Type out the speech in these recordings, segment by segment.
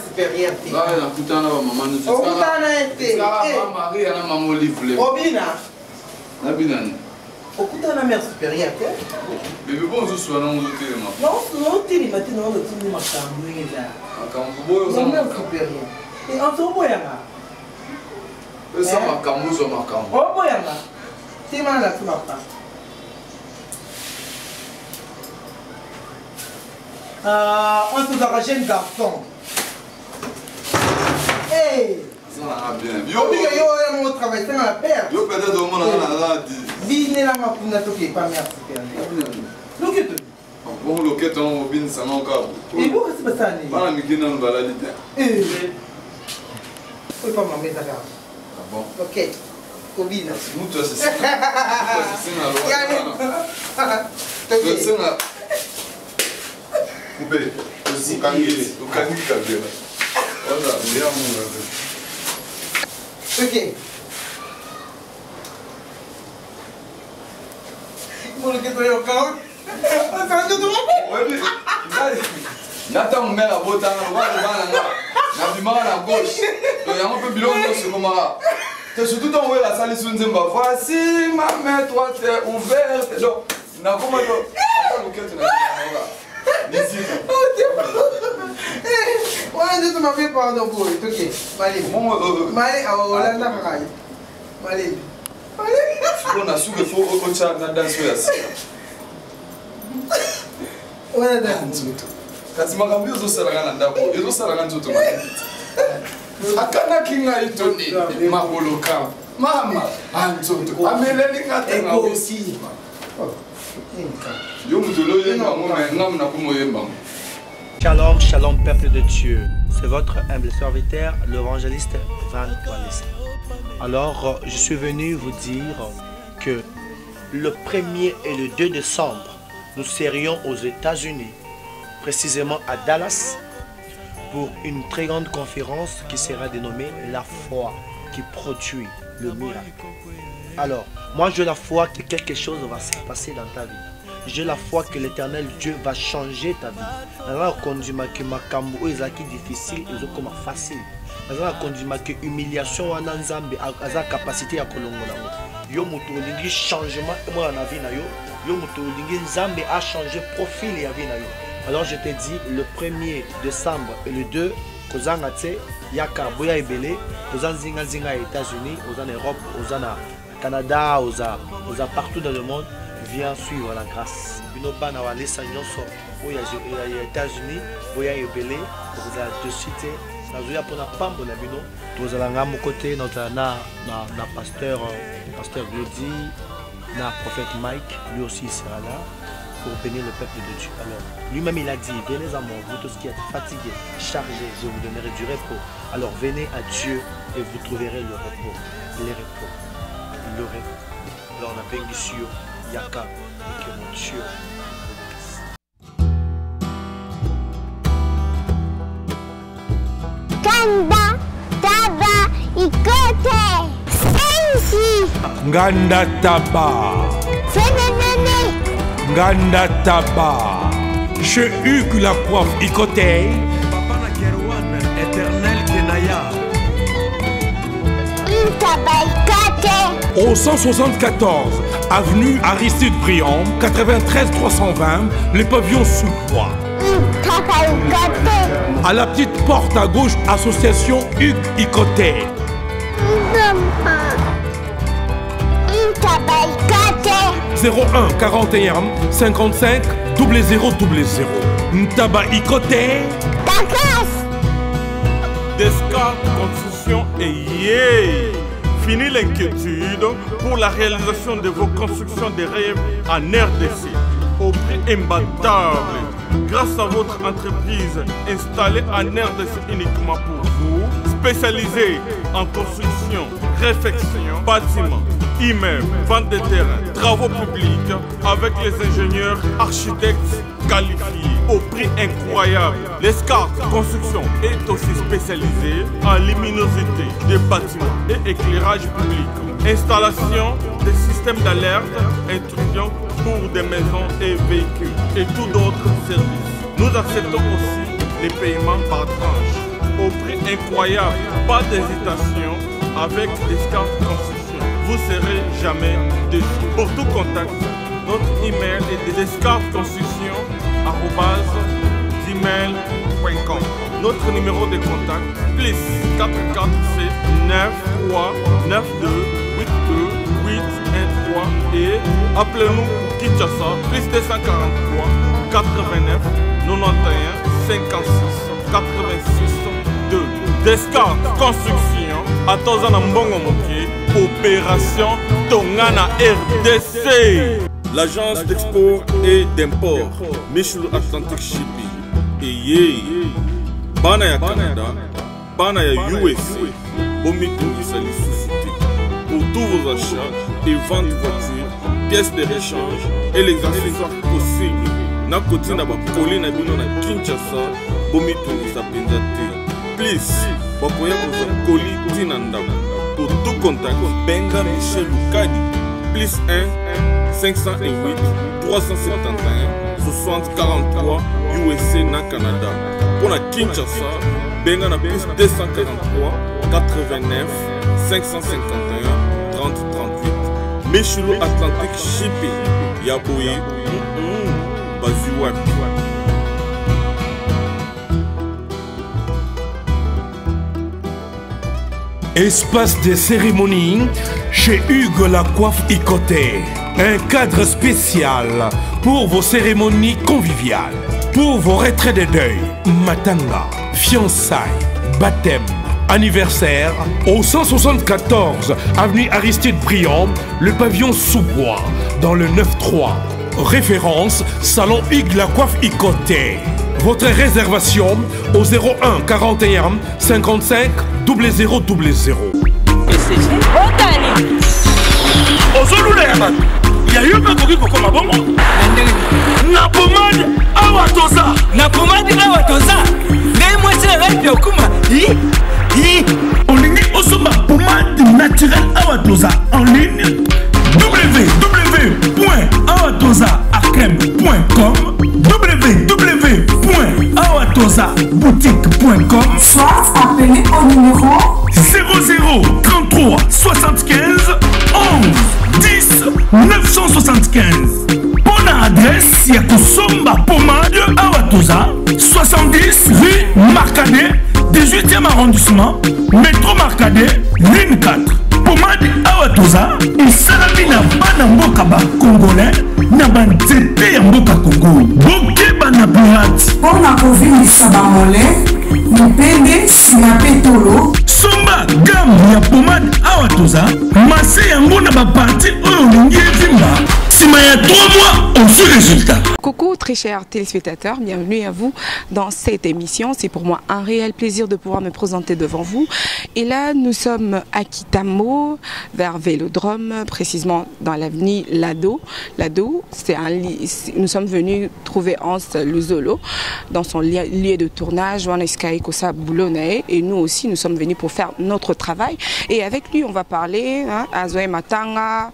supérieure. Ah, la putain, là, maman, nous sommes. Oh, putain, là, été. Marie, elle a maman livre. Obina. La binane. Oh, putain, la mère supérieure. Mais bon, je suis là, on se tire. Non, non, tu es maintenant, on te dit, ma femme, là. La mère supérieure. Et en tout cas, ça m'a camou, ça m'a camou. oh, boyanga. C'est mal là, tu m'as pas. On te dira jeune garçon. Hey! Ça va bien. Yo, yo, mon travail, c'est ma perte. Yo, peut-être au monde, on a dit. Bine la mapuna toke pas mère supérieure. Look bon, le quête en bin, ça n'a pas. et vous, qu'est-ce que ça n'est? Pas la migine en baladité. Eh! Oui, pas ma maison. Ah bon? Ok. Combine. Nous, toi, c'est ça. C'est ça. C'est ça. Coupé. Au Kangi. Au Kangi, Kabila. Voilà, bien, mon ok. Vous le quittez au camp? Ça va tout le monde? Nathan, on met la botte à la gauche. Il y a un peu de bilon sur le mara. C'est surtout dans la salle sur une zimba. Voici ma main, toi, t'es ouverte. Donc, n'a pas mal de. Attends, le quête, d'ici. Ouais, tu m'as fait pardon pour eux. Ok. Malé. Malé, oh là, là, Malé. Malé. On a su que faut au chat dans la danse. Ouais, danse. Kasi makambi uzosaragana ndako, uzosaragana nzoto makiti. Akana kinga itoni, maholoka. Mama, anzoto. Ameleli ngata nga aussi. Yo mutolo yemba ngome ngam na kumo yemba. Shalom, shalom peuple de Dieu. C'est votre humble serviteur, l'évangéliste Van Wallis. Alors, je suis venu vous dire que le 1er et le 2 décembre, nous serions aux États-Unis, précisément à Dallas, pour une très grande conférence qui sera dénommée La foi qui produit le miracle. Alors, moi j'ai la foi que quelque chose va se passer dans ta vie. J'ai la foi que l'éternel Dieu va changer ta vie. Alors, conduit que ma cambo est difficile et comme facile. Alors, conduit que humiliation en ensemble a sa capacité à colongola. Yo muto lingi changement moi na vie na yo. Yo muto lingi nzambe a changé profil et vie na yo. Alors je te dis le 1er décembre et le 2 kozanga tse yaka boya ebele kozanzinga zinga aux États-Unis, aux en Europe, aux en Canada, aux partout dans le monde. Viens suivre la grâce. Bino bana wa lesa nyonso oya États-Unis boya ebele oza de cité nazoya pona pambo na bino tozalanga mo côté na pasteur Glody na prophète Mike, lui aussi il sera là pour bénir le peuple de Dieu. Alors lui-même il a dit venez à moi vous tous qui êtes fatigués, chargés, je vous donnerai du repos. Alors venez à Dieu et vous trouverez le repos, les repos, le repos. Alors on a bénédiction Yaka et que mon Dieu Kanda Taba Ikote Sensi Nganda Taba Fenenene Nganda Taba Chez Hugues la prof Ikote Papa na Kerouan éternel Kenaya Intaba Ikote Au 174 avenue Aristide Briand 93 320 les pavillons sous bois. Intaba Ikote À la petite porte à gauche, association Hugues Ikote. Intaba Ikote 01 41 55 0000. Ntaba Ikote. Takas Descartes Construction et yeah. Fini l'inquiétude pour la réalisation de vos constructions de rêves en RDC au prix imbattable. Grâce à votre entreprise installée en RDC uniquement pour vous, spécialisée en construction, réfection, bâtiments, immeubles, vente de terrains, travaux publics, avec les ingénieurs architectes qualifiés au prix incroyable. L'escarpe Construction est aussi spécialisée en luminosité des bâtiments et éclairage public. Installation des systèmes d'alerte intelligents pour des maisons et véhicules et tout d'autres services. Nous acceptons aussi les paiements par tranche. incroyable. Pas d'hésitation avec Descartes Construction. Vous ne serez jamais déçus. Pour tout contact, notre email est descartesconstruction@gmail.com. Notre numéro de contact, plus 447 93 92 82 813 et appelez-nous pour Kinshasa, plus 243 89 91 56 86 2. Descartes Construction, Atoza na mbongo moke, opération Tongana RDC. L'agence d'export et d'import, Michel Atlantic Shipping. Et Bana ya Canada, Bana ya USA, Bomitungisa les sociétés. Pour tous vos achats et ventes de voitures, pièces de rechange et les accessoires possibles. Na koti na ba colis na bino na Kinshasa, Bomitungisa Penzate. Please, bakoya koza colis tina ndako. Pour tout contact, Benga Michel Lukadi. Plus 1 508 371 60 43 USA na Canada. Pour la Kinshasa, Benga na plus 243 89 551 30 38. Michelo Atlantic Shipping. Yaboye, Bazuwapi. Espace de cérémonie chez Hugues La Coiffe Icoté. Un cadre spécial pour vos cérémonies conviviales, pour vos retraits de deuil, matanga, fiançailles, baptême, anniversaire. Au 174 avenue Aristide Briand, le pavillon sous-bois, dans le 9-3. Référence Salon Hugues La Coiffe Icoté. Votre réservation au 01 41 55 0000. Ya yo pe koki kokoma bongo na pomade awatoza ne mwasi na ngai pe okuma olingi osomba pomade naturelle awatoza en ligne www.awatozaakrem.com www.awatozaboutique.com soit appelez au numéro 0033 75 11 10 975. Bonne adresse, il y a Kosomba Pomade Awatoza 70 rue Marcadet 18e arrondissement métro Marcadet ligne 4. Pomade Awatoza et Salamina Banamboka Congolais Nabanzete Yamboka Congo Boke Banapurati pour la COVID Sabamole Mupende Sinapetolo Somba gamme ya pomade Awatoza Masse yango na ba parti oyo lingi vimba Sima ya 3 mois on suit résultat. Coucou très chers téléspectateurs, bienvenue à vous dans cette émission. C'est pour moi un réel plaisir de pouvoir me présenter devant vous. Et là, nous sommes à Kitamo, vers Vélodrome, précisément dans l'avenue Lado. Lado, nous sommes venus trouver Hans Luzolo dans son lieu de tournage, et nous aussi, nous sommes venus pour faire notre travail. Et avec lui, on va parler à Zoé Matanga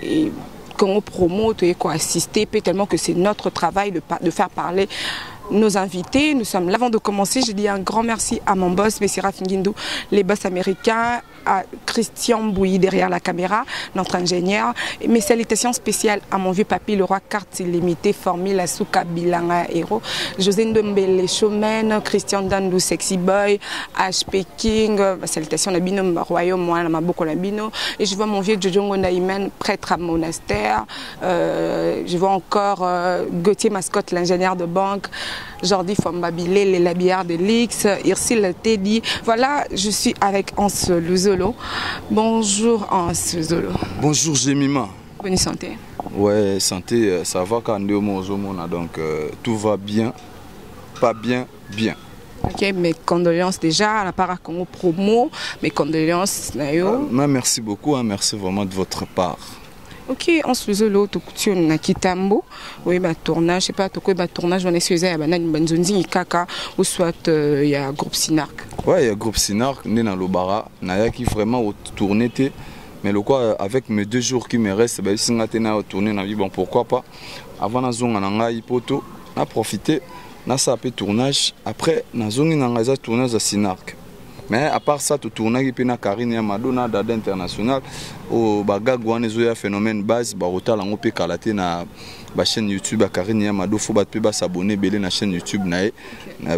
et Congo Promo, tu es quoi assister, tellement que c'est notre travail de faire parler nos invités. Nous sommes là. Avant de commencer, je dis un grand merci à mon boss, Messira Finguindou, les boss américains, à Christian Bouilly derrière la caméra, notre ingénieur. Et mes salutations spéciales à mon vieux papy, le roi carte illimitée, Formule Asuka Bilanga Hero, José Ndombele Showman, Christian Dandou Sexy Boy, HP King, salutations à Bino Royaume, moi, à Maboko Labino. Et je vois mon vieux Jojongo Naïmen, prêtre à monastère. Je vois encore Gauthier Mascotte, l'ingénieur de banque. Jordi Fombabile, les labières de l'X, Irsil Teddy. Voilà, je suis avec Hans Luzolo. Bonjour Hans Luzolo. Bonjour Jemima. Bonne santé. Ouais, santé, ça va quand donc tout va bien, pas bien, bien. Ok, mes condoléances déjà à la part à Congo Promo, mes condoléances Nayo. Merci beaucoup, merci vraiment de votre part. Ok, on se faisait l'autre couture na Kitambo. Oui, bah tournage, je sais pas, tournage, on est sur les bananes, banzonzi, kaka, ou soit il y a groupe Sinark. Ouais, il y a groupe Sinark, né dans l'Obara, naya qui vraiment au tourné, mais le quoi avec mes 2 jours qui me restent, bah si on a tourné, on a dit bon pourquoi pas. Avant la zone on a poto, on a profité, on a sapé tournage. Après la zone on a tournage à Sinark. Mais à part ça, tu tournes qui pena Karine Yamado na Dada International au bagagouane zoya phénomène base barota la ngopé kalaté na ba chaîne YouTube à Karine Yamado faut battre ba s'abonner belé na chaîne YouTube nae.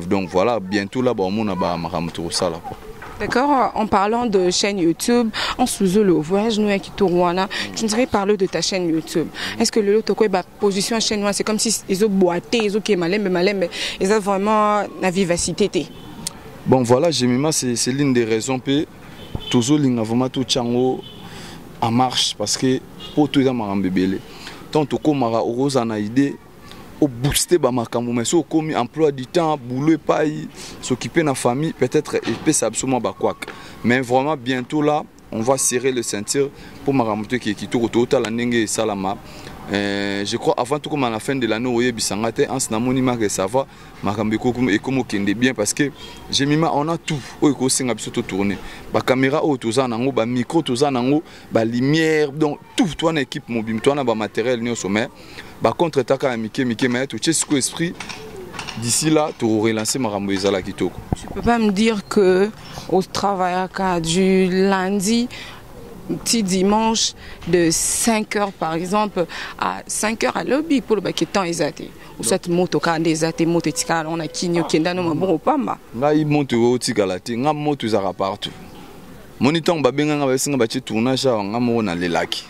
Donc voilà, bientôt là ba on a ba maramtour ça là. D'accord, en parlant de chaîne YouTube, en sous le voyage nous qui tourwana, je voudrais parler de ta chaîne YouTube. Est-ce que le lot quoi ba position chaîne c'est comme si ils ont boité, ils ont qui malem mais ils ont vraiment la vivacité. Bon voilà, Jemima c'est l'une des raisons que toujours l'inga vraiment tout chango en marche parce que pour tout ça marambe belé. Tant que komara oroza na idée au booster ba makambo mais so komi emploi du temps boulot et paye s'occuper de la famille peut-être et peut ça absolument ba quoi mais vraiment bientôt là on va serrer le ceinture pour maramoto qui tout total la ndenge salama je crois avant tout comme à la fin de l'année oye bisangate en snamoni que ça va makambo et comme kende bien parce que j'ai mis on a tout oye ko singa biso to tourner ba caméra o toza nango ba micro toza nango ba lumière donc tout toi na équipe mobile toi na ba matériel ni au sommet. Par contre, tu as mais tu as esprit d'ici là, tu aurais lancé Marambo Ezala Kitoko. Tu peux pas me dire que au travail du lundi, petit dimanche, de 5h par exemple, à 5h à l'objet pour le baquetant Ezate. Ou cette moto quand des athées moto tika on a kinyo kenda no maboro pamba. Nga i moto o tika lati, nga moto zara partout. Moniton ba benga nga ba singa ba ti tournage nga mo na lelaki.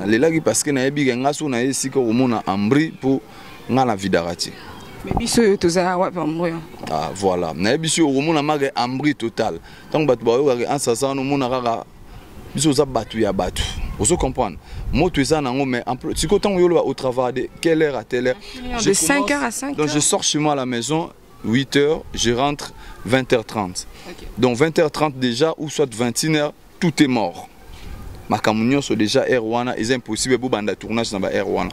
Les lags parce que na biga ngaso na esika omona ambri pour nga la vidarati. Mais biso yo toza wa ambri. Ah voilà, na biso omona maga ambri total. Tant batu ba yo en sasa no mona rara biso za batu ya batu. Vous comprenez? Moto eza nango mais en plus si quand yo au travail de quelle heure à telle heure de 5h à 5h. Donc je sors chez moi à la maison 8h, je rentre 20h30. Okay. Donc 20h30 déjà ou soit 21h, tout est mort. Makamunyo so déjà R1 est impossible pour banda tournage dans R1.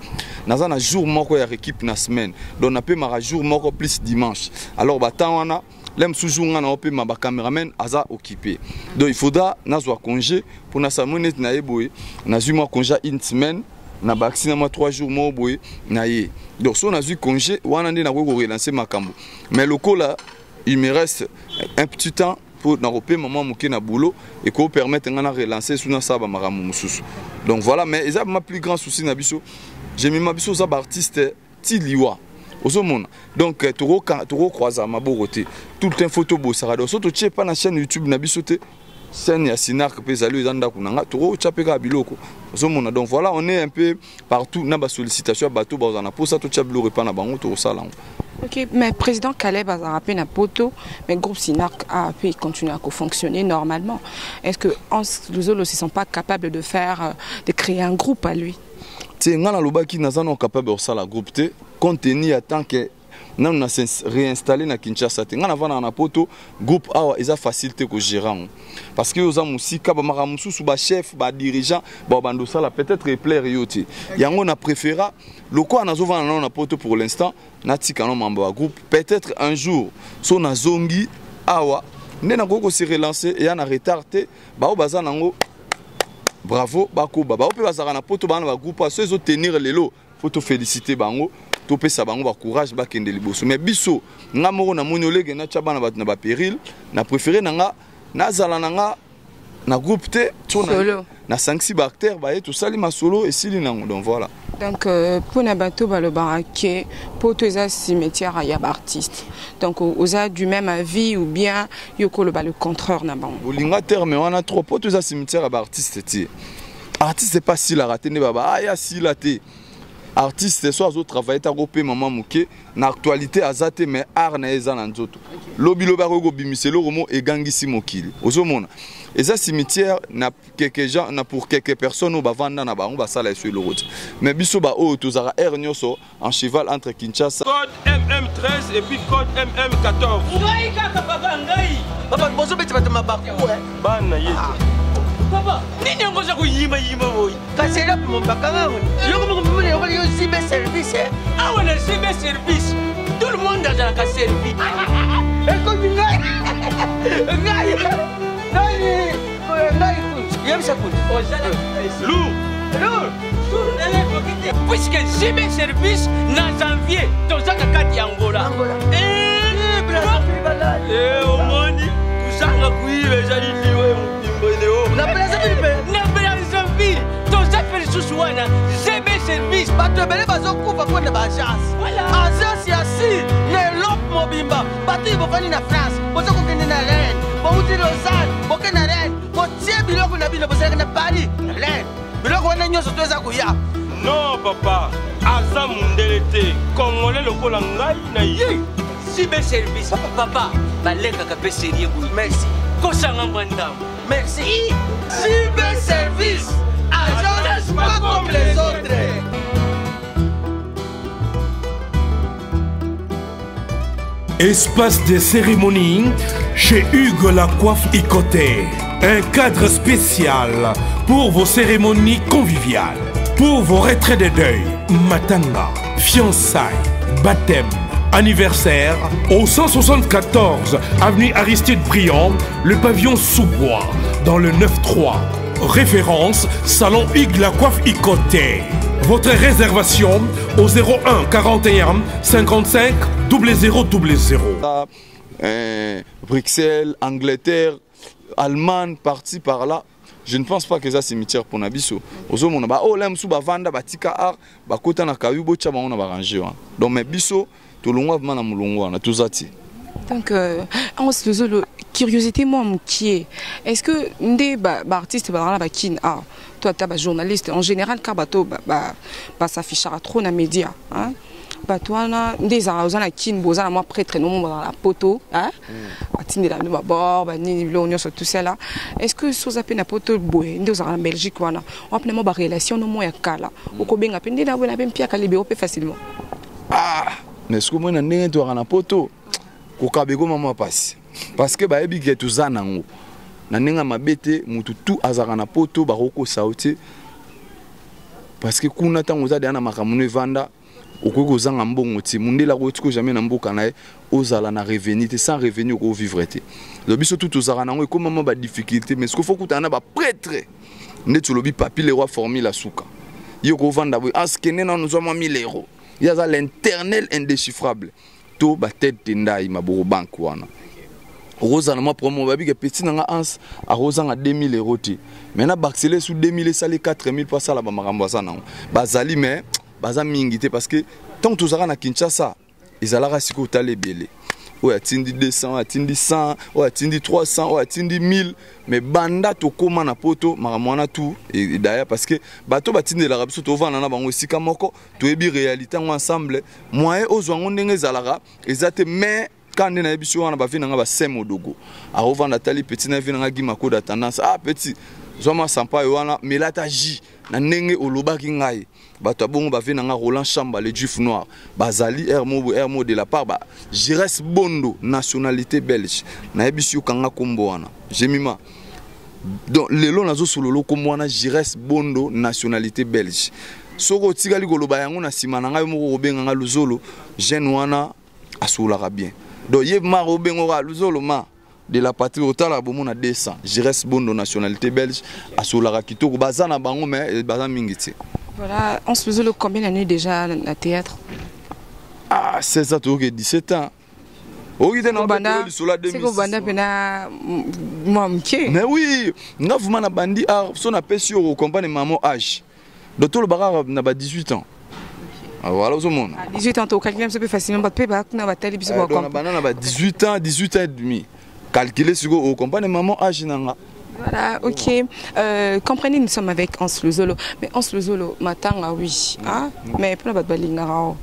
Naza na jour moko ya équipe na semaine. Donc na pe mara jour moko plus dimanche. Alors ba tawana lem toujours na op ma ba cameraman aza occupé. Donc il faudra nazwa congé pour na samone na eboy. Na zuma congé une semaine na vaccine ma 3 jours mo boy na ye. Donc so na zu congé wana ndi na ko relancer makambo. Mais le là il me reste un petit temps pour n'aroper maman mouké na boulot et qu'on permette de relancer sous notre saba maramu mususu. Donc voilà, mais ça ma plus grand souci nabiso. J'ai mis ma biso za artiste tiliwa. Osomona. Donc tu croises ma boroté. Tout le temps photo beau ça donc surtout tu pas na chaîne YouTube nabiso te chaîne ya Sinak pe zalu ezanda kunanga turo chapeka biloko. Osomona. Donc voilà, on est un peu partout na ba sollicitation bateau ba na pour ça to chablo repa na bango to sala. Ok, mais président Caleb a rappelé na poto, mais le groupe Sinak a pu continuer à fonctionner normalement. Est-ce que les autres ne sont pas capables de faire, de créer un groupe à lui? C'est ngana lobaki nazano capable de faire la groupe te compte tenu à tant que nous avons réinstallé na Kinshasa te ngana vana na poto groupe awa eza facilité ko gérant parce que aux amusika ba maramusu su ba chef ba dirigeant ba bando sala peut-être plaire yote yango na préféra loko anazo vana na poto pour l'instant na tika no mamba groupe peut-être un jour so na zongi awa ndena koko se relancer et na retardé ba obaza nango bravo bako baba ope bazara na poto bana ba groupe so ezo tenir lelo faut te féliciter bango to pesa bango ba courage ba kende liboso mais biso nga moko na moni olege na tchabana na ba péril na préféré nanga na zala nanga na groupe te solo na 5-6 bactères ba tout sali ma solo et sili nango donc voilà. Donc pour na bateau ba le baraké pour tous les cimetières ya ba artiste. Donc aux a du même avis ou bien yoko le ba le contraire na bango. Olinga terme on a trop pour tous les cimetières ba artiste ti. Artiste c'est pas si la raté ne baba ah ya si la té. Artiste soit zo travailler ta groupe maman muke na actualité azate mais art na eza na nzoto. Lobi loba ko bimiselo romo e gangisi mokili. Ozomona. Eza cimetière na quelques gens na pour quelques personnes au bavanda na bango ba sala sur le route. Mais biso ba o tozara air nyoso en cheval entre Kinshasa. Code MM13 et puis code MM14. Ngai kaka baba ngai. Baba bozo beti batama baku Bana yetu. Papa, nini ngoza kuyima boy? Kasela mo bakanga ngo. Yoko mo mo yoko yo cyber service. Ah on a cyber service. Tout le monde a la service. Écoute ngai. Ngai. Ngai ku. Yem sa ku. O jala. Lou. Puisque cyber service na janvier, dans un cas d'Angola. Eh, Brazzaville. Eh, au monde. ezali liwe mobimbo na place Philippe na place Philippe toza fait susuana zebe service bato ebele bazokufa kwa na agence agence ya si ne lop mobimba bato bofani na France bozo kokende na Rennes bouti Lausanne boke na Rennes botie biloko na bino bozalaka na Paris Rennes biloko wana nyonso toza kuya. Non papa aza mundele te congolais lokola ngai na ye cyber service papa balekaka pe sérieux boy merci kosanga mwandam merci cyber service agence pas comme les autres. Espace de cérémonie chez Hugues la Coiffe Icoté. Un cadre spécial pour vos cérémonies conviviales, pour vos retraits de deuil, matanga, fiançailles, baptême, anniversaire, au 174 avenue Aristide Briand, le pavillon sous-bois, dans le 9-3. Référence, Salon Hugues la Coiffe Icoté. Votre réservation au 01 41 55 0000. Bruxelles, Angleterre, Allemagne, parti par là. Je ne pense pas que ça cimetière pour Nabiso. Ozo mona ba oh lem sou ba vanda ba tika ar ba kota na kayu bo cha ba on ba ranger. Donc mes biso to longwa na mulongwa na tuzati. Donc on se pose curiosité moi qui est. Est-ce que des artistes ba la kin ah toi tu es journaliste en général car bato ba s'afficher trop na média hein. Batouana des arrosana kin bozana moi prêtre non dans la poto hein atinde la no bord ba ni l'union sur tout ça là. Est-ce que sous appel na poto boy ndio en Belgique wana on appelle moi ba relation no mo ya kala okobenga pende na wena bempia ka libérer facilement. Ah mais ce que moi na ndenge to na poto ko kabego mama passe parce que ba ebi ke tuzana ngo na ndenge mabete mutu tout azaka na poto ba roko sauté parce que kuna tango za na makamune vanda okoko zanga mbongo ti mundela ko tiko jamais na mboka na ozala na revenu te sans revenu ko vivre te le biso tout ozala nango ko mama ba difficulté mais ce qu'il faut kutana ba prêtre ndetu lobi papi le roi formule asuka yoko vanda bo askene na nous avons 1000 euros il y a l'internel indéchiffrable to ba tête tendai maboro bank wana rosa na ma promo babi ke petit nanga ans a rosa nga 2000 euros ti maintenant baxeler sous 2000 sali 4000 pas ça la ba makambo ça non bazali mais baza mingité parce que tant que tu na Kinshasa ezalaka siko tale belé o atindi 200 atindi 100 o atindi 300 o atindi 1000 mais banda to koma na poto makamwana tout et d'ailleurs parce que bato batindi la rabso to vana na bango sika moko to ebi réalité ensemble moyen ozwango ndenge ezalaka ezate mais quand on a biso wana ba vina nga ba semo dogo a revendre tali petit na vina nga gimako da tendance ah petit zoma sampa wana melata ji na ndenge olobaki ngai bato abongo ba vina nga Roland Chamba le juif noir bazali hermo de la part ba Jires Bondo nationalité belge na biso kanga kombo wana jemima donc lelo nazo sololo kombo wana Jires Bondo nationalité belge soko tikali koloba yango na sima na ngai moko kobenga nga luzolo jeune wana asoulaka bien donc yeb ma robengo ka luzolo ma de la patrie otala bomo na 200 Jires Bondo nationalité belge asoulaka kitoko bazana bango mais bazana mingiti. Voilà, on se faisait combien d'années déjà à théâtre? Ah, 16 ans, 17 ans. C'est que Banda pena mamke. Mais oui, nga vuma na bandi a son appel sur au compagnie maman âge. Docteur le bagar na ba 18 ans. Ah voilà au monde. 18 ans, tu calcules un peu facilement pas pe ba na ba tali biso ba comme. Na ba 18 ans et demi. Calculer sur au compagnie maman âge nanga. Voilà, ok. Comprenez, nous sommes avec Hans Le Zolo. Mais Hans Le Zolo, matanga, oui. Hein? Mais pour la balingarao,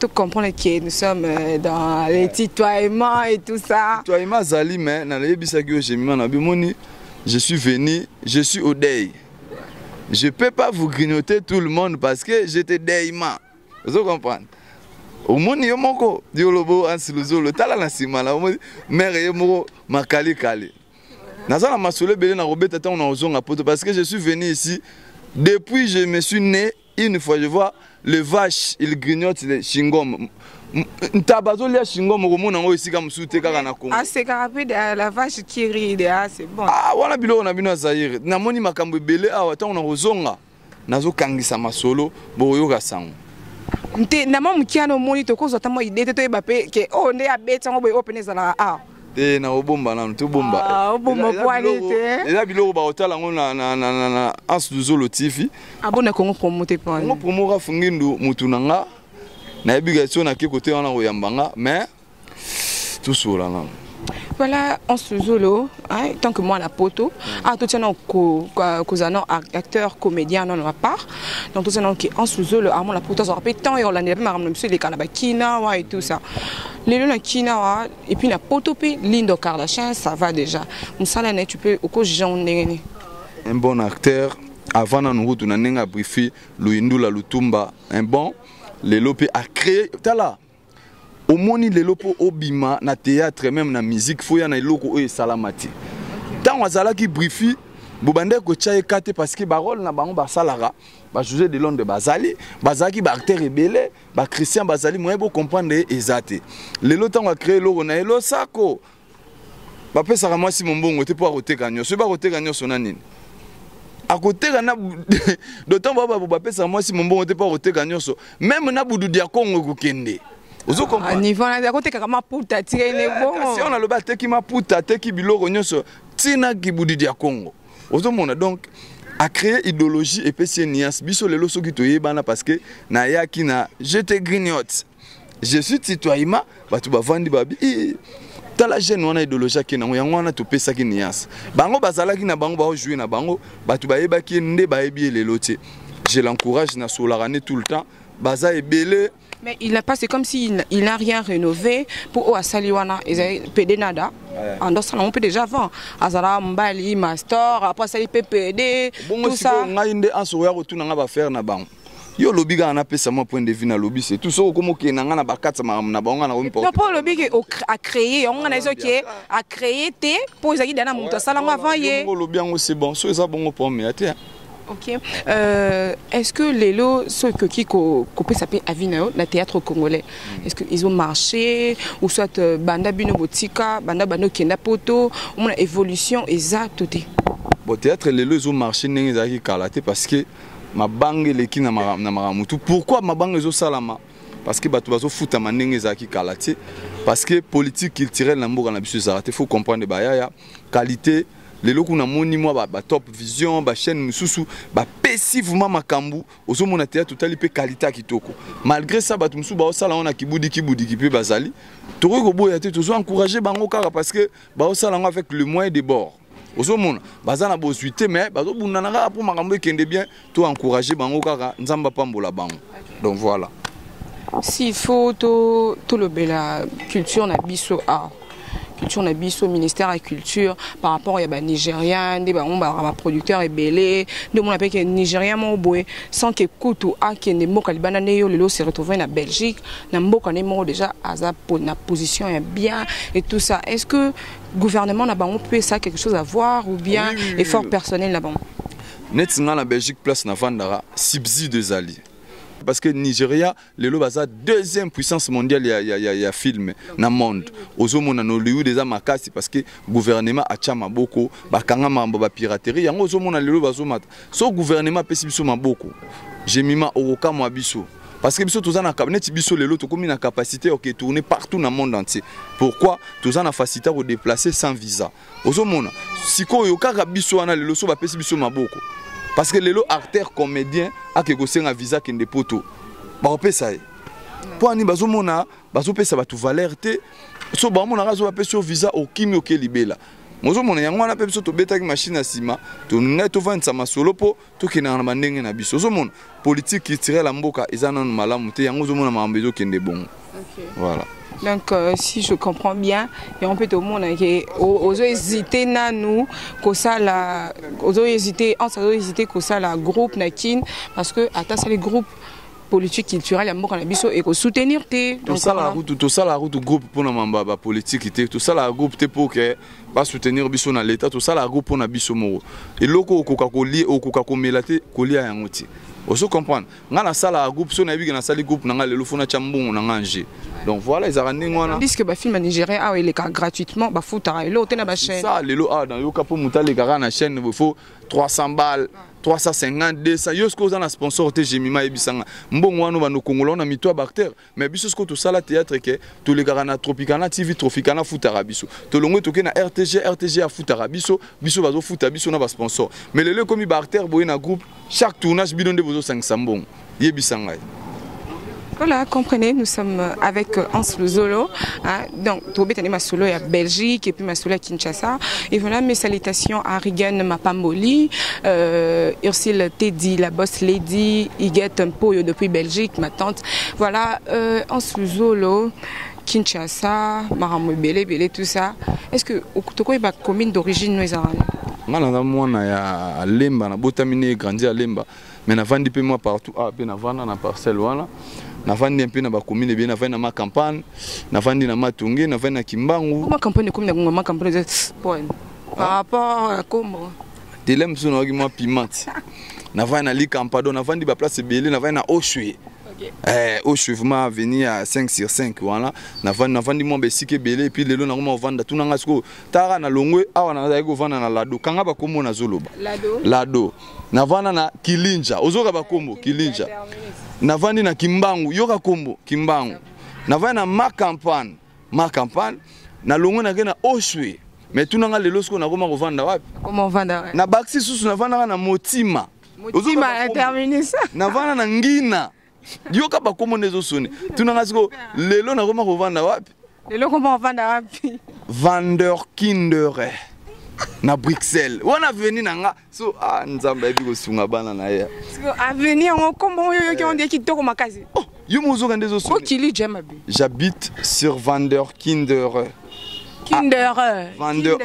tu comprends que nous sommes dans les tutoiements et tout ça. Tutoiement, Zali, mais dans les bisagio, je suis venu, je suis au deuil. Je ne peux pas vous grignoter tout le monde parce que j'étais deuillement. Vous comprenez? Au monde, il y a mon co, Diolobo, Hans Le Zolo, tala na simala, mère et moro, makali kali. Nazala masole belé na robeta ta on a ozonga poto parce que je suis venu ici depuis je me suis né une fois je vois les vaches ils grignotent les chingom ntabazo lia chingom romona ngo ici comme soute kaka na Congo. Ah c'est rapide la vache qui rit ah c'est bon. Ah wana bilo na bino Zaire na moni makambo belé ah ta on a ozonga nazo kangisa masolo boyoka sango. Nte na mamu kiano moni to ko zota mo idete to ebape ke o nde abeta ngo boy open ezala ah. te na obomba na to bomba. Ah, obomba poani te. Eza biloko ba otala ngo na Anse du Zolo TV. Abona kongo promoter poani. Ngo promora fungindu mutu nanga. Na ebigation na ke côté wana oyambanga mais tout sur là. Voilà, on se zolo, hein, tant que moi la poto. Ah, tout ça non, acteur, comédien, non, à part. Donc tout ça non, qui on se zolo, ah, mon la poto, ça rappelle tant et on l'a n'est pas monsieur les canabas kina, et tout ça. Les luna kina, et puis la poto, puis Lindo Kardashian, ça va déjà. Moussala, tu peux au coach Jean Néné. Un bon acteur, avant de nous retourner, on a briefé Luindula Lutumba, un bon, les lopé a créé, t'as là. Au moni le lopo obima na théâtre même na musique faut ya na loko e salamati tant wazala ki briefi bobande ko tchaye kate parce que barol na bango ba salara ba juger de l'onde bazali bazaki ba acteur rebelle ba Christian bazali moyen pour comprendre ezate le loto on a créé loko na elo sako ba pesa ka moi si mon bongo te pour roteka nyoso ba roteka nyoso na nini à côté na d'autant ba pesa moi si mon bongo te pour roteka nyoso même na budu dia Congo ko kende. À niveau là, côté kama puta tire ne bon. Si on a le bas teki ma puta teki biloko nyonso tina kibudi dia Congo. Ozomona donc a créé idéologie et PC nias biso lelo soki toyebana parce que na yaki na je te grignote. Je suis citoyen batu bavandi babi tala jeune wana idéologie ki na yango wana to pesa ki nias. Bango bazalaki na bango ba jouer na bango batu bayebaki nde bayebi lelo te. Je l'encourage na solarane tout le temps baza ebele. Mais il n'a pas, c'est comme s'il n'a rien rénové pour Asaliwana et Pédénada. En d'autres, on peut déjà vendre. Azara Mbali, Master, après ça, il peut PPD. Tout ça. On a une answer retour na ba faire na bango. Yo lobby ga na pesa mon point de vue na lobby c'est tout ça comme que na na ba katsa na bango na on non pas lobby a créé on a qui a créé té pour ils dana muta sala avant yé. Lobby ngo c'est bon, so ça bon pour me ate. Ok. Est-ce que les lots, ceux qui peut s'appeler Avinao, le théâtre congolais, est-ce qu'ils ont marché ou soit Banda Bino Botika, Banda Bano Kenda Poto, ou une évolution exacte? Bon théâtre les lots ils ont marché n'engagé kalaté parce que ma bangue les qui na maramutu. Pourquoi ma bangue ils ont salama? Parce que batu bazo futa manenge zaki kalaté parce que politique culturelle na mboka na biso zarate faut comprendre baya qualité. Les locaux na moni moi ba top vision ba chaîne mususu ba passivement makambu ozomona théâtre totali pe qualité kitoko malgré ça ba mususu ba osala on a kibudi pe bazali toko ko boya te tozo encourager bango kaka parce que ba osala avec le moyen de bord ozomona bazana bosuité mais bazo bundana ka pour makambu ekende bien to encourager bango kaka nzamba pambola bango donc voilà s'il faut tout le bela culture na biso art culture na biso ministère de la culture par rapport à Nigérian des producteurs et belé de mon appel que Nigérien mon boy sans que kutu a qui ne moka libana neyo lelo se retrouver en Belgique na mboka ne mo déjà aza pour na position est bien et tout ça est-ce que gouvernement na bango peut ça quelque chose à voir ou bien effort personnel là-bas netinga na Belgique place na Vandara subside de Zali. Parce que Nigeria, le lobaza deuxième puissance mondiale il y a film dans le monde. Ozomona no liu déjà makasi parce que gouvernement a chama beaucoup, bakanga mambo ba piraterie. Yango ozomona le lobazomata. So gouvernement pesi biso maboko. Jemima oka mo biso. Parce que biso tozana cabinet biso lelo to komi na capacité OK tourner partout dans le monde entier. Pourquoi tozana facilité à déplacer sans visa. Ozomona siko yo kaka biso ana lelo so ba pesi biso maboko. Parce que les acteurs comédiens a que un visa qui est poto. Bah on peut ça. Pour ani bazomona bazopesa batu valeur te. So ba mona razo ba sur visa au kimi ok libela. Mozomona yango na pe biso to beta ki machine asima to ngai to vendre sama solo po to kina na mandenge na biso. Zomona politique culturelle mboka ezana na malamu te yango zomona mambezo kende bon. Voilà. Donc, si je comprends bien, et on peut tout le monde qui osent hésiter na nous, que ça la, osent hésiter, on s'est hésité que ça la groupe nakin, parce que attends ça les groupes politiques culturels, il y a beaucoup de et que soutenir te. Tout ça la route groupe pour nos membres politique te, tout ça la groupe te pour que ba soutenir biso na l'état tout ça la groupe na biso moko eloko okoka komela te kolia yango ti oso comprendre nga na sala groupe so na bi na sali groupe na nga lelo fona chambongo na nganje donc voilà ils arrêtent ngwana puisque ba film nigérien ah il est gratuitement ba futa elo te na ba chaîne ça lelo ah dans yo kapo mutale gara na chaîne il faut 300 balles 350 200 yo sko za na sponsor te jemima ebisanga mbongo wano bano kongola na mitwa bactère mais biso sko to sala théâtre ke to le gara na Tropicana TV Tropicana futa biso to longo to ke na RTG a futa biso bazo futa biso na ba sponsor mais lelo komi bactère boye na groupe chaque tournage bidon de bozo 500 mbongo yebisanga. Voilà, comprenez, nous sommes avec Hans Le Zolo. Hein, donc, Tobé ma solo à Belgique et puis ma solo à Kinshasa. Et voilà mes salutations à Rigen Mapamboli, Ursule Teddy, la boss lady, Iguette Mpoyo depuis Belgique, ma tante. Voilà, Hans Le Zolo, Kinshasa, Maramou Bele, tout ça. Est-ce que Okutoko est ma commune d'origine Noisarane? Moi, je suis à Lemba, je grandi à Lemba. Mais je vends peu moi partout. Ah, je vends dans parcelle. Je vends un peu dans la commune, je vends dans ma campagne, je vends dans ma Tongé, je vends dans Kimbangu. Ma campagne, comme ma campagne, par rapport à comment? Je vends dans Pimate. Je vends dans Likampado, je vends dans la place Belé, je vends dans Oshwe. Au chevement venir à 5 sur 5 voilà na vandi mo besike belé puis lelo na mo vanda tunanga siko tara na longwe awa na zaiko vanda na lado kanga ba komo na zoloba lado na vanda na Kilinja ozoka ba kombo Kilinja na vandi na Kimbangu yoka kombo Kimbangu na vanda na ma campagne na longwe na gena Oshwe mais tunanga lelo siko na koma ko vanda wapi comment vanda na Baxi susu na vanda na Motima terminé ça na vanda na Ngina yoka ba komonezo sone tunanga siko lelo na koma ko vanda wapi lelo koma vanda wapi vendeur Kinder na Bruxelles wana veni nanga so nzamba ebi ko sunga bana na ya siko avenir on kombo yo ki on dit kitoko makazi oh yo mozo ka ndezo sone okili jamabi j'habite sur vendeur Kinder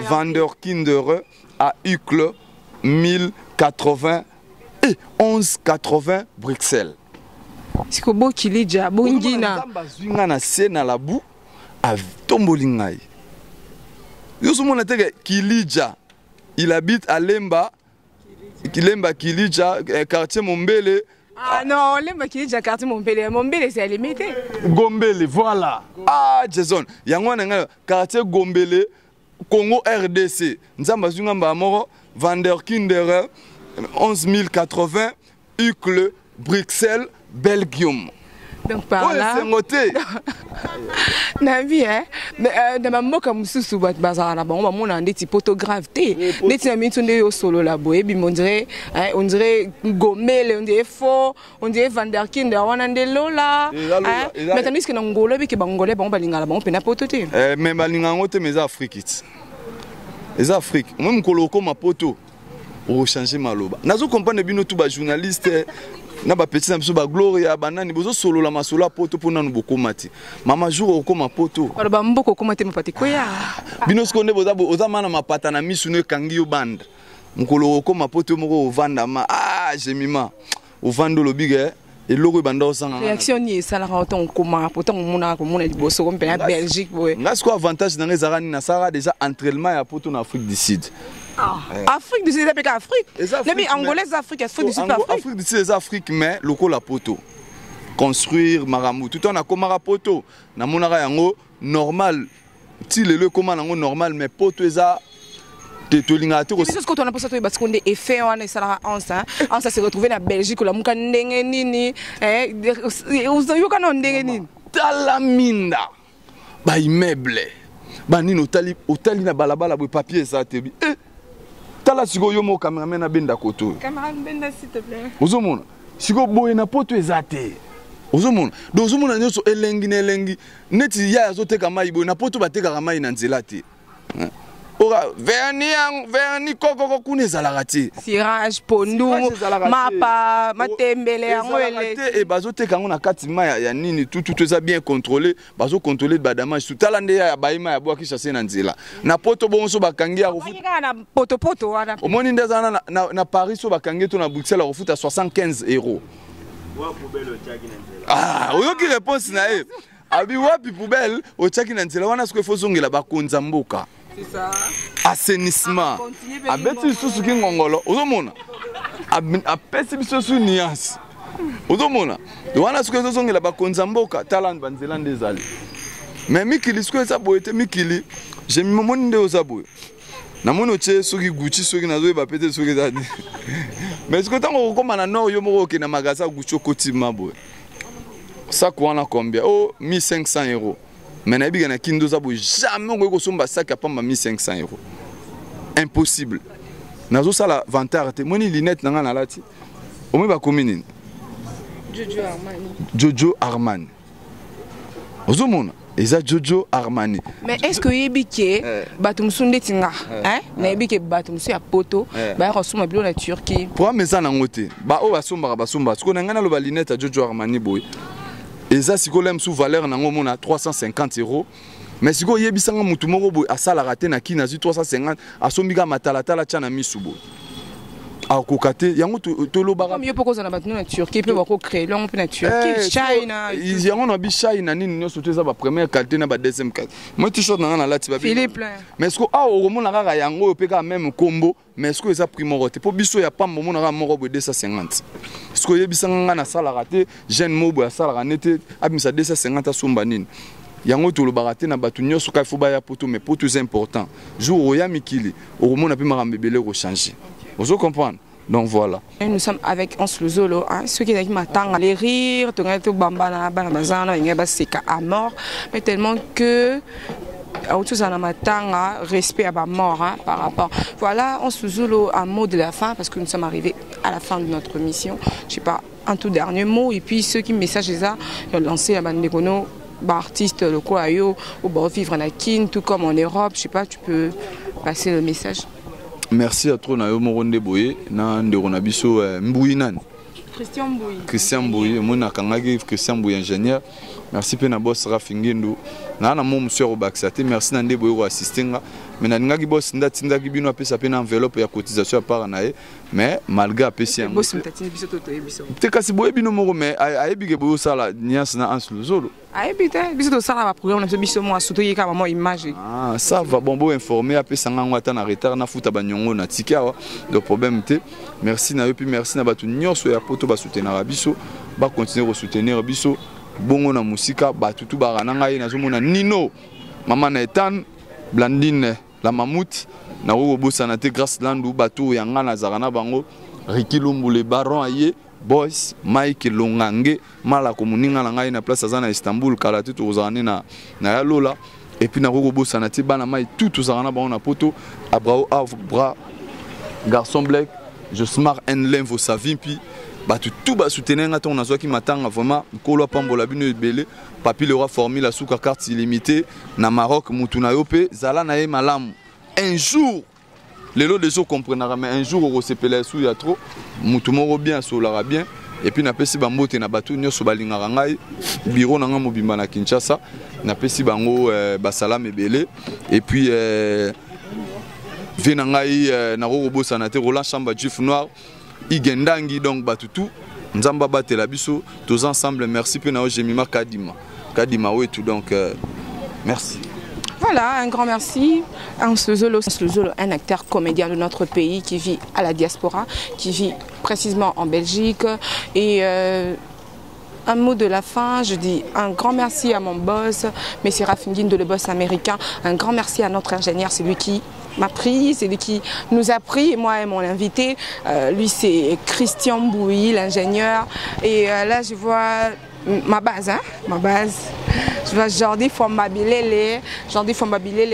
vendeur Kinder à Uccle 1080 et 1180 Bruxelles. Si ko bo Kilija bongina bazwinga na sena la bu a tombolingai yo so mona teke Kilija il habite à Lemba Kilija quartier Mombele ah non Lemba Kilija quartier Mombele c'est limité Gombele voilà ah Jason yango na quartier Gombele Congo RDC nzamba zunga mba moko vendeur Kinder 11080 Uccle Bruxelles Belgium. Donc par là. C'est noté. Navi hein. Dans ma moka mususu bat bazar là on va mon andi ti photographe té. Neti na mitunde yo solo là boye bi on dirait Gomele on dirait faux, on dirait Vanderkind on ande lola. Mais tandis que na ngolo bi ke bangolé ba on balinga là on pe na poto té. Mais balinga ngote mais Afrique. Les Afrique, même koloko ma poto. Pour changer maloba. Nazo comprendre bino tout ba journaliste na ba petit na biso ba Gloria banani bozo solo la masola poto pona no bokomati. Mama jour okoma poto. Ba mboko komate mapati koya. Bino skonde boza oza mana mapata na misu ne kangi yo banda. Mukolo okoma poto moko ovanda ma jemima. Ovando lobiga et loko banda osanga. Réaction ni sala raton koma poto mona ko mona liboso ko mpena Belgique boy. Ngasko avantage na ngezarani na sara déjà entraînement ya poto na Afrique du Sud. Afrique du Sud, c'est pas Afrique. Les pays angolais, Afrique, Afrique du Sud, pas Afrique. Afrique du Sud, c'est Afrique, mais loco la poto. Construire Maramou. Tout on a comme la poto. Na monara yango normal. Si le comment yango normal, mais poto eza. C'est ce qu'on a pensé parce qu'on est effet on est ça on s'est retrouvé na Belgique la muka ndenge nini yo kana ndenge nini talaminda ba immeuble ba nini otali na balabala bo papier ça te tala siko yo mo cameraman na benda koto cameraman benda s'il te plaît ozomona siko boye na poto ezate ozomona do ozomona nyoso elengi neti ya azoteka mai boye na poto bateka mai na nzela te ora verni koko kune zalagati cirage pondu mapa matembele yango ele et bazoteka ngo na kati mai ya nini tout ça bien contrôlé bazo contrôler badama sutala nde ya baima ya bwa kisha sena nzela na poto bonso bakangi ya kofuta na poto wana omoni ndeza na Paris so bakangi to na Bruxelles kofuta 75 €. Wa poubelle ochaki na nzela oyoki réponse na e abi wapi poubelle ochaki na nzela wana siko fozongela bakonza mboka C'est ça. Assainissement. Abeti susu ki ngongolo. Ozomona. Apesi biso su nuance. Ozomona. Wana suko ezosongela bakonza mboka talent banzela ndezali. Mais mikili suko eza boyete mikili. Je mimoni nde ozaboye. Namoni oche soki Gucci soki nazo ba pete soki zadi. Mais suko tango koma na no yo moko ke na magasin Gucci kotima boye. Ça quoi combien? Oh 1500 €. Mais na biga na kindo zaboye jamais ngoko somba sac à pamba 1500 €. Impossible. Nazo sala vantard te moni lunette nanga na lati. Omi ba komini. Jojo Armani. Jojo Armani. Ozomona. Eza Jojo Armani. Mais est-ce que yebike batumsunde tinga hein na yebike batumsu ya poto ba resuma bilo na Turquie. Pour meza na ngote. Ba o basomba basomba. Siko na ngana lo ba lunette Jojo Armani boy. Eza siko lem sous valeur na ngomona 350 €. Mais si vous avez un peu de temps, na kina 350 asombika matalatala tchana misubo. Akokate yango tolo bara. Comme yo poko za na batunu na Turquie pe bako créer longo pe na Turquie, China. Ils yango na bi China nini nyoso teza ba première qualité na ba deuxième qualité. Moi t-shirt na lati ba. Philippe. Mais est-ce que oromona kaka yango pe ka même combo, mais est-ce que eza primorote po biso ya pambo mona ka moko 250. Est-ce que yebisanga na sala raté jeune mobo ya sala ranete abimisa 250 asomba nini. Yango to lo barate na batu nyoso ka foba ya poto mais poto c'est important. Jour oya mikili, oromona pe marambebele ko changer. Vous comprenez? Donc voilà. Nous sommes avec Hans Le Zolo, hein, ceux qui m'attendent les rires, tout bambana, banabazana, il y a seka à mort, mais tellement que autour en matanga respect à ma mort hein, par rapport. Voilà, Hans Le Zolo un mot de la fin parce que nous sommes arrivés à la fin de notre mission. Je sais pas un tout dernier mot et puis ceux qui messagent ça, ils ont lancé la bande d'égono. Artiste le quoi yo ou bon vivre en Akin tout comme en Europe, je sais pas, tu peux passer le message. Merci à toi na yo moronde boye na ndeko na biso Mbouyi nan. Christian Mbouyi. Christian Mbouyi, mona kangaki Christian Mbouyi ingénieur. Merci pe na boss Rafingindo. Na na mon monsieur Obaxate, merci na ndebo yo assistenga. Mais na ngaki boss ndati bino apesa pe na enveloppe ya cotisation à part na ye. Mais malgré apesi yango. Boss mtatini biso to biso. Te kasi boye bino moko mais ayebike boyo sala niance na Hans Le Zolo. Ayebite biso to sala ba programme na biso mo surtout yeka ba mo image. Ah ça va bon informer apesa ngwa ata na retard na futa ba nyongo na tika de problème te. Merci na yo puis merci na batu nyonso ya poto ba soutenir biso, ba continuer à soutenir biso. Bongo na musika batutu barana ngai nazomona Nino mama na Etan Blandine la mammouth na robosa na te grâce landu batu yanga na zarana bango Ricky Lumbule Baron aye boys Mike Longange mala komuninga na ngai na place azana Istanbul kala tutu ozane na ya lola et puis na robosa na te bana mai tout zarana bango na poto abrao bras garçon black je smart and lenvo sa vimpi batu tout ba soutenir nga ton nazo ki matanga vraiment kolo pambola bino ebele papi le roi formule suka carte illimitée na Maroc mutuna yope zala na ye malamu un jour les lots des gens comprendra mais un jour au sepele sou ya trop mutu moko bien solara bien et puis na pesi bambote na batu nyoso balingaka ngai bureau na nga mobimba na Kinshasa na pesi bango basalam ebele et puis vena ngai na robosa na te Roland Chamba Juif Noir Igendangi donc batutu nzamba batela biso tous ensemble merci pe na Jemima Kadima ouais tout donc merci. Voilà, un grand merci. Hans Le Zolo, un acteur comédien de notre pays qui vit à la diaspora, qui vit précisément en Belgique et un mot de la fin, je dis un grand merci à mon boss, M. Rafinguindo, le boss américain. Un grand merci à notre ingénieur, c'est lui qui m'a pris, c'est lui qui nous a pris, moi et mon invité. Lui, c'est Christian Mbouyi, l'ingénieur. Et là, je vois ma base, hein, ma base. Je vois Jordi Fombabilele,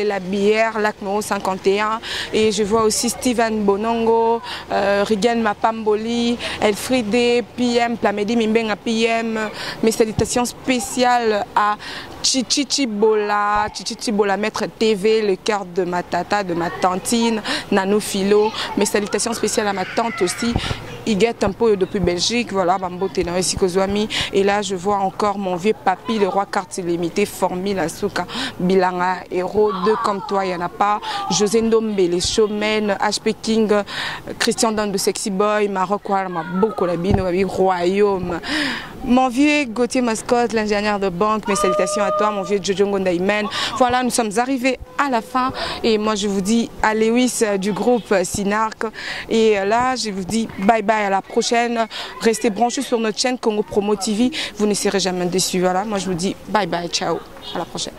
la bière, lac numéro 51. Et je vois aussi Steven Bonongo, Rigen Mapamboli, Elfride, PM, Plamedi Mimbenga PM. Mes salutations spéciales à Chichichibola, Maître TV, le cœur de ma tata, de ma tantine, Nanou Philo. Mes salutations spéciales à ma tante aussi. Il guette un peu depuis Belgique, voilà, Bambote Kozwami. Et là, je vois encore mon vieux papy, le roi carte illimitée, Formule Asuka, Bilanga, héros, deux comme toi, il n'y en a pas. José Ndombe, les showmen, HP King, Christian Dan de Sexy Boy, Maroc, beaucoup la bino, Royaume. Mon vieux Gauthier Mascotte, l'ingénieur de banque, mes salutations à toi, mon vieux Jojo Ngondaimen. Voilà, nous sommes arrivés à la fin et moi je vous dis à Lewis du groupe Sinarc. Et là, je vous dis bye bye, à la prochaine. Restez branchés sur notre chaîne Congo Promo TV, vous ne serez jamais déçus. Voilà, moi je vous dis bye bye, ciao, à la prochaine.